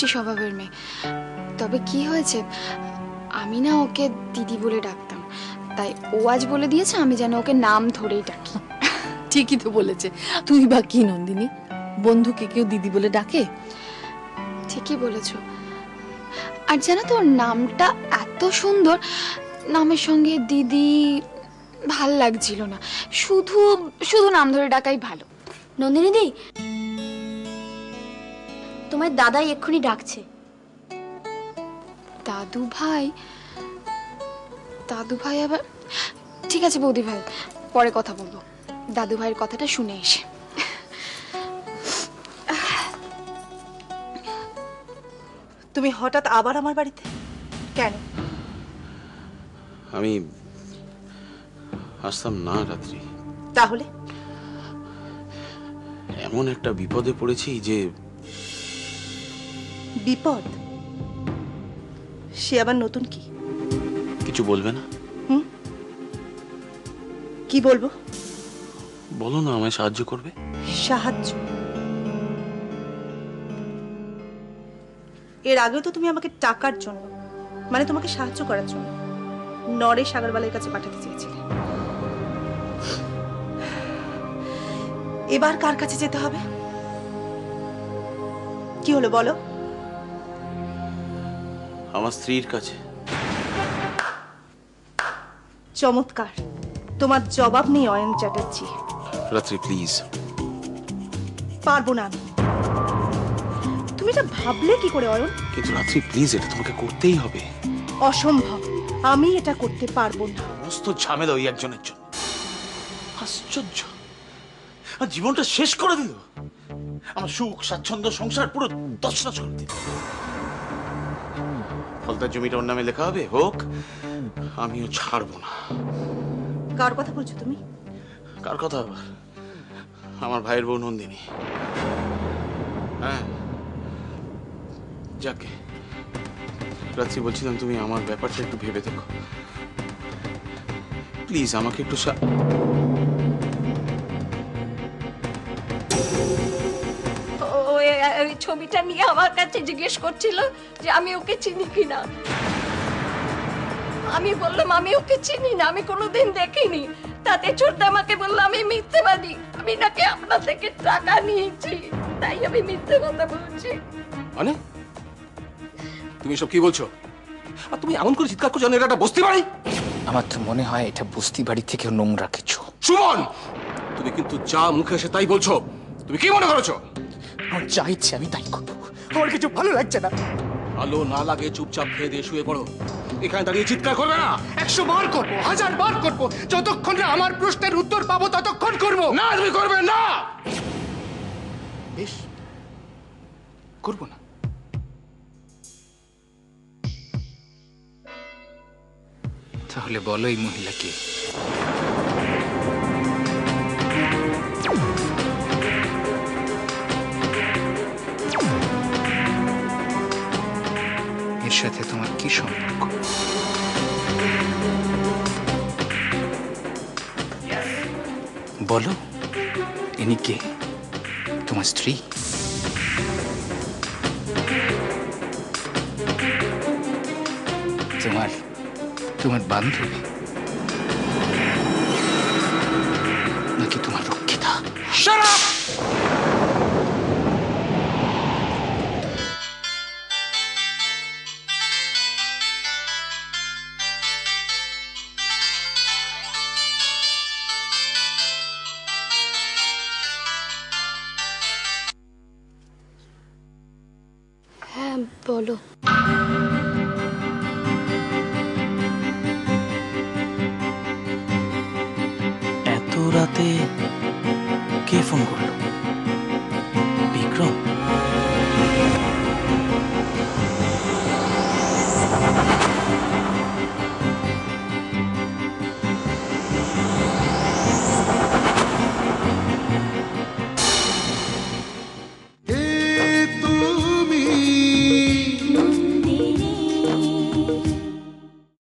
মিষ্টি স্বভাবের মেয়ে। তবে কি হয়েছে, আমি না ওকে দিদি বলে ডাকতাম, তাই ও আজ বলে দিয়েছে আমি যেন ওকে নাম ধরেই ডাকি। ঠিকই তো বলেছে। তুই বা কি নন্দিনী, বন্ধুকে কেউ দিদি বলে ডাকে? ঠিকই বলেছো। আর জানো তো ওর নামটা এত সুন্দর, নামের সঙ্গে দিদি ভাল লাগছিল না, শুধু শুধু নাম ধরে ডাকাই ভালো। নন্দিনী দি, তোমার দাদাই এক্ষুনি ডাকছে। দাদু ভাই? দাদু ভাই আবার? ঠিক আছে বৌদি ভাই, পরে কথা বলবো, দাদু ভাইয়ের কথাটা শুনে এসে। তুমি হঠাৎ আবার আমার বাড়িতে কেন? আমি আসতাম না রাত্রি। তাহলে? এমন একটা বিপদে পড়েছি যে। বিপদ? সে আবার নতুন কি? কিছু বলবে না? কি বলবো? বলো না, আমায় সাহায্য করবে। সাহায্য? এর আগেও তো তুমি আমাকে টাকার জন্য, মানে তোমাকে সাহায্য করার জন্য নরেশ আগরওয়ালের কাছে পাঠাতে চেয়েছিলে। এবার কার কাছে যেতে হবে? কি হলো বলো? আমার স্ত্রীর কাছে। চমৎকার, তোমার জবাব নেই অয়ন চ্যাটার্জি। রাত্রি প্লিজ। পারবো না আমি। তুমি এটা ভাবলে কি করে অয়ন? কিন্তু রাত্রি প্লিজ, এটা তোমাকে করতেই হবে। অসম্ভব, আমি এটা করতে পারবো না। সমস্ত ঝামেলা ওই একজনের জন্য। আশ্চর্য, আর জীবনটা শেষ করে দিল। আমার সুখ স্বাচ্ছন্দ্য সংসার পুরো তছনছ করে দিল। ফলতার জমিটা ওর নামে লেখা হবে, হোক, আমিও ছাড়বো না। কার কথা বলছো তুমি? কার কথা আবার? আমার ভাইয়ের বউ নন্দিনী। হ্যাঁ, যাকে রাত্রি বলছিলাম, তুমি আমার ব্যাপারটা একটু ভেবে দেখো প্লিজ, আমাকে একটু ওই ছবিটা নিয়ে আমার কাছে জিজ্ঞেস করছিল যে আমি ওকে চিনি কিনা। আমি বললাম আমি ওকে চিনি না, আমি কোনোদিন দেখিনি। তাতে ছোটদা আমাকে বললো আমি মিথ্যেবাদী, আমি নাকি আপনার থেকে টাকা নিয়েছি, তাই আমি মিথ্যে কথা বলছি। মানে তুমি সব কি বলছো? আর তুমি এমন করে চিৎকার করছো, এটা একটা বস্তি বাড়ি। আমার তো মনে হয় এটা বস্তি বাড়ি থেকে নোংরা কিছু। সুমন, তুমি কিন্তু যা মুখে এসে তাই বলছো। তুমি কি মনে করেছো? আমার যা ইচ্ছে আমি তাই করবো, আমার কিছু ভালো লাগছে না। ভালো না লাগে চুপচাপ খেয়ে দিয়ে শুয়ে পড়ো, এখানে দাঁড়িয়ে চিৎকার করবে না। 100 বার করবো, 1000 বার করবো, যতক্ষণ না আমার প্রশ্নের উত্তর পাবো ততক্ষণ করবো। না, তুমি করবে না। বেশ, করবো না। তাহলে বলো এই মহিলাকে। এর সাথে তোমার কি সম্পর্ক? বলো, ইনি কে? তোমার স্ত্রী? তোমার বান্ধবী? নাকি তোমার রক্ষিতা? Shut up! হ্যাঁ বলো। এত রাতে